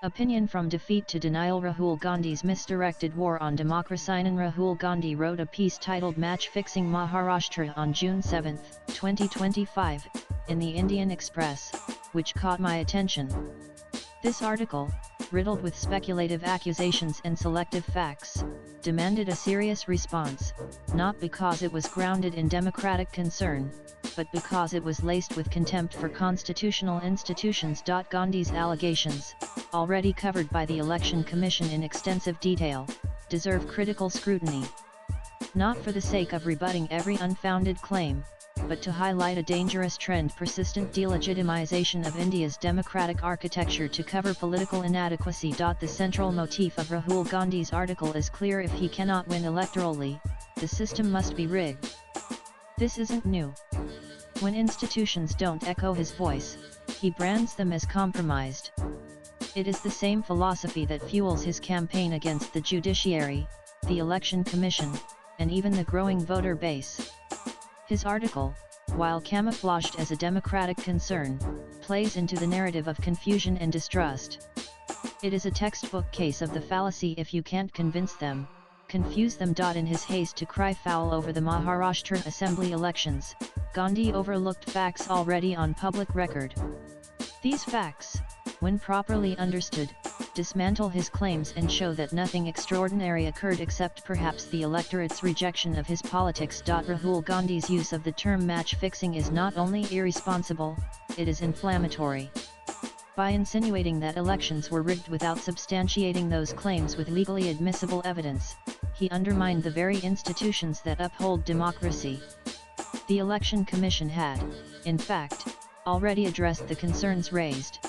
Opinion from defeat to denial. Rahul Gandhi's misdirected war on democracy. Rahul Gandhi wrote a piece titled Match Fixing Maharashtra on June 7, 2025, in the Indian Express, which caught my attention. This article, riddled with speculative accusations and selective facts, demanded a serious response, not because it was grounded in democratic concern, but because it was laced with contempt for constitutional institutions. Gandhi's allegations, already covered by the Election Commission in extensive detail, deserve critical scrutiny. Not for the sake of rebutting every unfounded claim, but to highlight a dangerous trend: persistent delegitimization of India's democratic architecture to cover political inadequacy. The central motif of Rahul Gandhi's article is clear: if he cannot win electorally, the system must be rigged. This isn't new. When institutions don't echo his voice, he brands them as compromised. It is the same philosophy that fuels his campaign against the judiciary, the Election Commission, and even the growing voter base. His article, while camouflaged as a democratic concern, plays into the narrative of confusion and distrust. It is a textbook case of the fallacy: if you can't convince them, confuse them. In his haste to cry foul over the Maharashtra Assembly elections, Gandhi overlooked facts already on public record. These facts, when properly understood, dismantle his claims and show that nothing extraordinary occurred except perhaps the electorate's rejection of his politics. Rahul Gandhi's use of the term match fixing is not only irresponsible, it is inflammatory. By insinuating that elections were rigged without substantiating those claims with legally admissible evidence, he undermined the very institutions that uphold democracy. The Election Commission had, in fact, already addressed the concerns raised.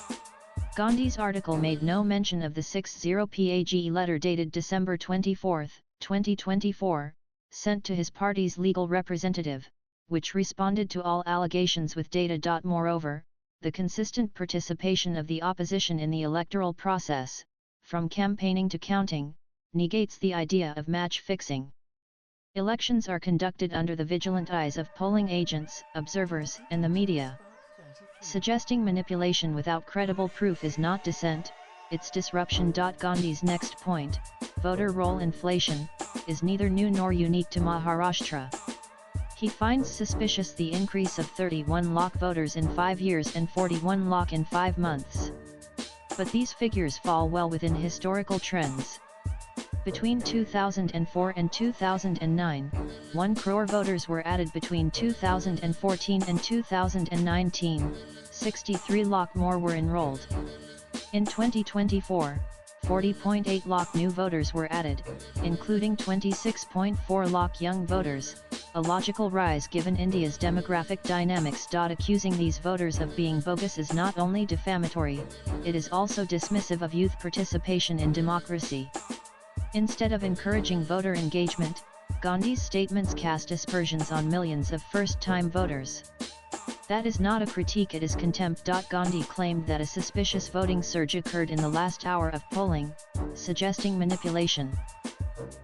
Gandhi's article made no mention of the 60-page letter dated December 24, 2024, sent to his party's legal representative, which responded to all allegations with data. Moreover, the consistent participation of the opposition in the electoral process, from campaigning to counting, negates the idea of match fixing. Elections are conducted under the vigilant eyes of polling agents, observers, and the media. Suggesting manipulation without credible proof is not dissent, it's disruption. Gandhi's next point, voter roll inflation, is neither new nor unique to Maharashtra. He finds suspicious the increase of 31 lakh voters in 5 years and 41 lakh in 5 months. But these figures fall well within historical trends. Between 2004 and 2009, 1 crore voters were added. Between 2014 and 2019, 63 lakh more were enrolled. In 2024, 40.8 lakh new voters were added, including 26.4 lakh young voters, a logical rise given India's demographic dynamics. Accusing these voters of being bogus is not only defamatory, it is also dismissive of youth participation in democracy. Instead of encouraging voter engagement, Gandhi's statements cast aspersions on millions of first-time voters. That is not a critique, it is contempt. Gandhi claimed that a suspicious voting surge occurred in the last hour of polling, suggesting manipulation.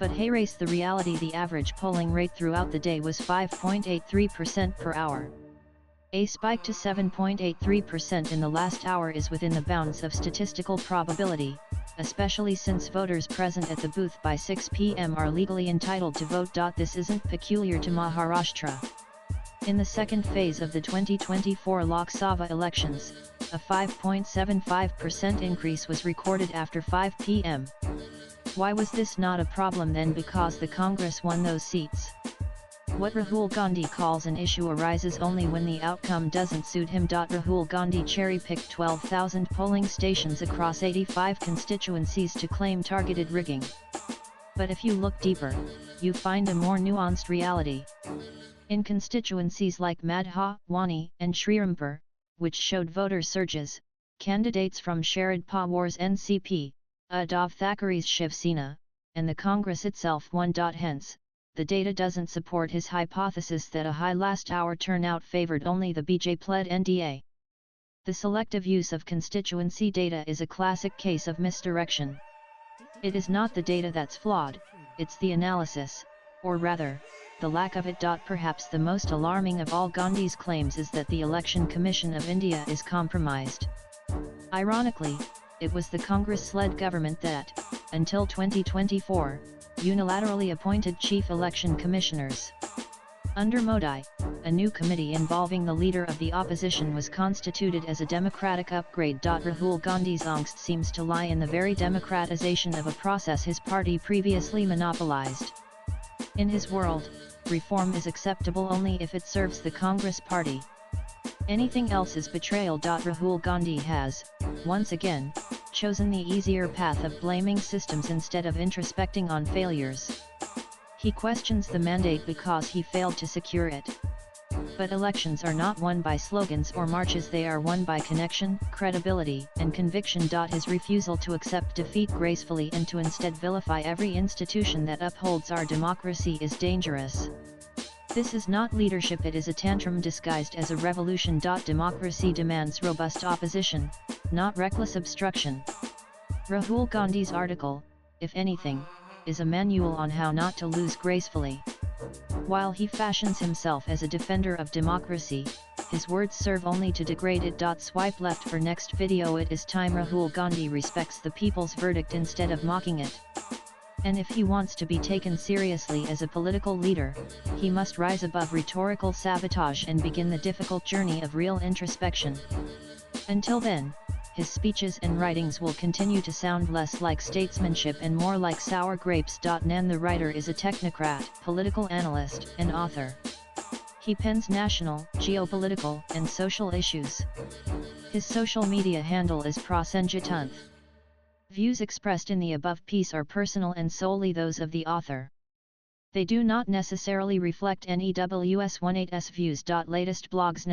But erase the reality: the average polling rate throughout the day was 5.83% per hour. A spike to 7.83% in the last hour is within the bounds of statistical probability, especially since voters present at the booth by 6 p.m. are legally entitled to vote. This isn't peculiar to Maharashtra. In the second phase of the 2024 Lok Sabha elections, a 5.75% increase was recorded after 5 p.m. Why was this not a problem then? Because the Congress won those seats. What Rahul Gandhi calls an issue arises only when the outcome doesn't suit him. Rahul Gandhi cherry-picked 12,000 polling stations across 85 constituencies to claim targeted rigging. But if you look deeper, you find a more nuanced reality. In constituencies like Madha, Wani, and Srirampur, which showed voter surges, candidates from Sharad Pawar's NCP, Uddhav Thackeray's Shiv Sena, and the Congress itself won. Hence, the data doesn't support his hypothesis that a high last-hour turnout favored only the BJP-led NDA. The selective use of constituency data is a classic case of misdirection. It is not the data that's flawed, it's the analysis, or rather, the lack of it. Perhaps the most alarming of all Gandhi's claims is that the Election Commission of India is compromised. Ironically, it was the Congress-led government that, until 2024, unilaterally appointed chief election commissioners. Under Modi, a new committee involving the leader of the opposition was constituted as a democratic upgrade. Rahul Gandhi's angst seems to lie in the very democratization of a process his party previously monopolized. In his world, reform is acceptable only if it serves the Congress party. Anything else is betrayal. Rahul Gandhi has, once again, chosen the easier path of blaming systems instead of introspecting on failures. He questions the mandate because he failed to secure it. But elections are not won by slogans or marches, they are won by connection, credibility, and conviction. His refusal to accept defeat gracefully and to instead vilify every institution that upholds our democracy is dangerous. This is not leadership, it is a tantrum disguised as a revolution. Democracy demands robust opposition, not reckless obstruction. Rahul Gandhi's article, if anything, is a manual on how not to lose gracefully. While he fashions himself as a defender of democracy, his words serve only to degrade it. Swipe left for next video. It is time Rahul Gandhi respects the people's verdict instead of mocking it. And if he wants to be taken seriously as a political leader, he must rise above rhetorical sabotage and begin the difficult journey of real introspection. Until then, his speeches and writings will continue to sound less like statesmanship and more like sour grapes. Nan the writer is a technocrat, political analyst, and author. He pens national, geopolitical, and social issues. His social media handle is Prasenjitanth. Views expressed in the above piece are personal and solely those of the author. They do not necessarily reflect NEWS18's views. Latest blogs